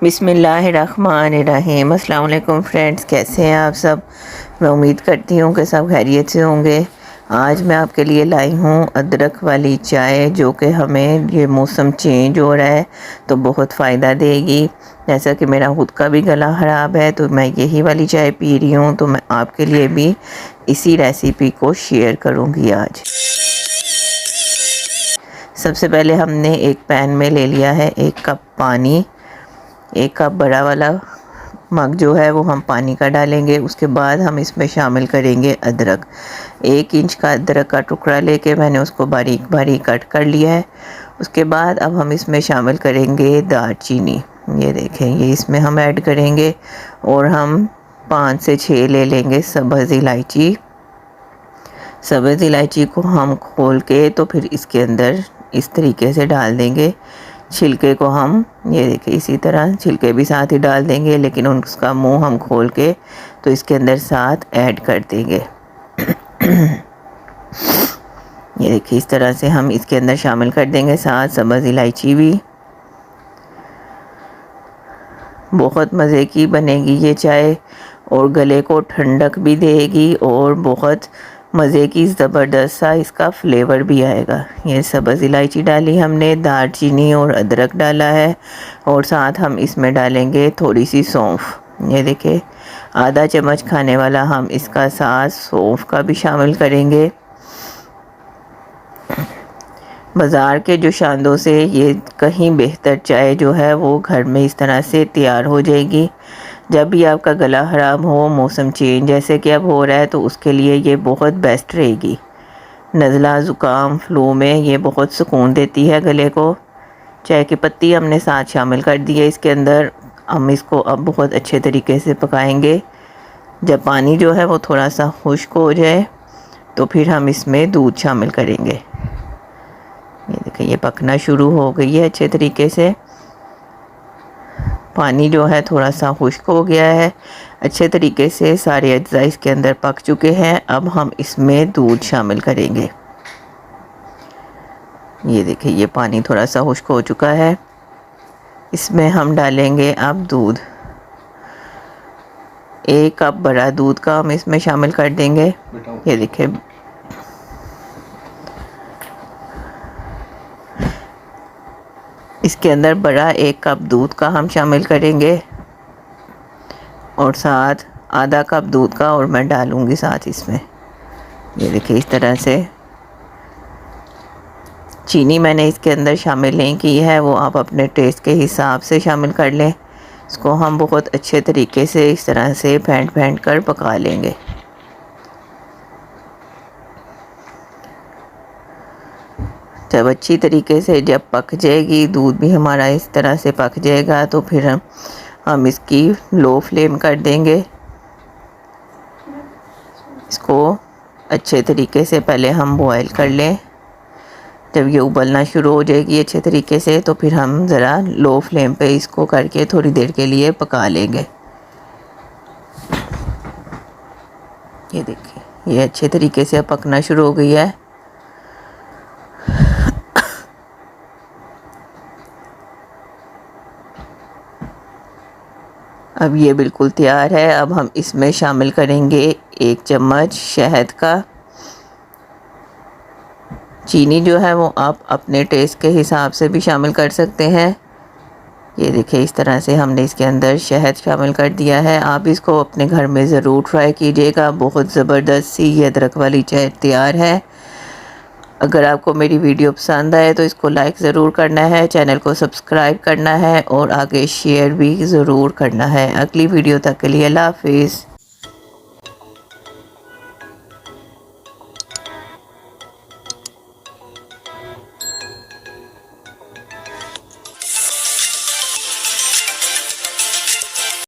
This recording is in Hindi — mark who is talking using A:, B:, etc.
A: बिस्मिल्लाहिर्रहमानिर्रहीम। अस्सलाम वालेकुम फ्रेंड्स, कैसे हैं आप सब। मैं उम्मीद करती हूँ कि सब खैरियत से होंगे। आज मैं आपके लिए लाई हूँ अदरक वाली चाय, जो कि हमें ये मौसम चेंज हो रहा है तो बहुत फ़ायदा देगी। जैसा कि मेरा खुद का भी गला ख़राब है तो मैं यही वाली चाय पी रही हूँ, तो मैं आपके लिए भी इसी रेसिपी को शेयर करूँगी आज। सबसे पहले हमने एक पैन में ले लिया है 1 कप पानी। 1 कप बड़ा वाला मग जो है वो हम पानी का डालेंगे। उसके बाद हम इसमें शामिल करेंगे अदरक। 1 इंच का अदरक का टुकड़ा लेके मैंने उसको बारीक बारीक कट कर लिया है। उसके बाद अब हम इसमें शामिल करेंगे दालचीनी। ये देखें, ये इसमें हम ऐड करेंगे। और हम 5 से 6 ले लेंगे सब्ज़ इलायची। सब्ज़ इलायची को हम खोल के तो फिर इसके अंदर इस तरीके से डाल देंगे। छिलके को हम ये देखिए इसी तरह छिलके भी साथ ही डाल देंगे, लेकिन उसका मुंह हम खोल के तो इसके अंदर साथ ऐड कर देंगे। ये देखिए इस तरह से हम इसके अंदर शामिल कर देंगे साथ सब्ज़ इलायची भी। बहुत मज़े की बनेगी ये चाय और गले को ठंडक भी देगी और बहुत मज़े की ज़बरदस्त सा इसका फ्लेवर भी आएगा। ये सब्ज़ इलायची डाली हमने, दालचीनी और अदरक डाला है और साथ हम इसमें डालेंगे थोड़ी सी सौंफ। ये देखिए आधा चम्मच खाने वाला हम इसका साथ सौंफ का भी शामिल करेंगे। बाज़ार के जो शांदों से ये कहीं बेहतर चाय जो है वो घर में इस तरह से तैयार हो जाएगी। जब भी आपका गला ख़राब हो, मौसम चेंज जैसे कि अब हो रहा है, तो उसके लिए ये बहुत बेस्ट रहेगी। नज़ला ज़ुकाम फ्लू में ये बहुत सुकून देती है गले को। चाय की पत्ती हमने साथ शामिल कर दी है इसके अंदर। हम इसको अब बहुत अच्छे तरीके से पकाएंगे। जब पानी जो है वो थोड़ा सा खुश्क हो जाए तो फिर हम इसमें दूध शामिल करेंगे। ये देखिए ये पकना शुरू हो गई है अच्छे तरीके से। पानी जो है थोड़ा सा खुश्क हो गया है अच्छे तरीके से, सारे अज्जा इसके अंदर पक चुके हैं। अब हम इसमें दूध शामिल करेंगे। ये देखिए ये पानी थोड़ा सा खुश्क हो चुका है। इसमें हम डालेंगे अब दूध। 1 कप बड़ा दूध का हम इसमें शामिल कर देंगे। ये देखिए इसके अंदर बड़ा 1 कप दूध का हम शामिल करेंगे और साथ आधा कप दूध का और मैं डालूंगी साथ इसमें। ये देखिए इस तरह से। चीनी मैंने इसके अंदर शामिल नहीं की है, वो आप अपने टेस्ट के हिसाब से शामिल कर लें। इसको हम बहुत अच्छे तरीके से इस तरह से फेंट कर पका लेंगे। जब अच्छी तरीके से जब पक जाएगी, दूध भी हमारा इस तरह से पक जाएगा, तो फिर हम इसकी लो फ्लेम कर देंगे। इसको अच्छे तरीके से पहले हम बॉयल कर लें। जब ये उबलना शुरू हो जाएगी अच्छे तरीके से, तो फिर हम ज़रा लो फ्लेम पे इसको करके थोड़ी देर के लिए पका लेंगे। ये देखिए ये अच्छे तरीके से पकना शुरू हो गई है। अब ये बिल्कुल तैयार है। अब हम इसमें शामिल करेंगे 1 चम्मच शहद का। चीनी जो है वो आप अपने टेस्ट के हिसाब से भी शामिल कर सकते हैं। ये देखिए इस तरह से हमने इसके अंदर शहद शामिल कर दिया है। आप इसको अपने घर में ज़रूर ट्राई कीजिएगा। बहुत ज़बरदस्त सी ये अदरक वाली चाय तैयार है। अगर आपको मेरी वीडियो पसंद आए तो इसको लाइक ज़रूर करना है, चैनल को सब्सक्राइब करना है और आगे शेयर भी ज़रूर करना है। अगली वीडियो तक के लिए अल्लाह हाफिज़।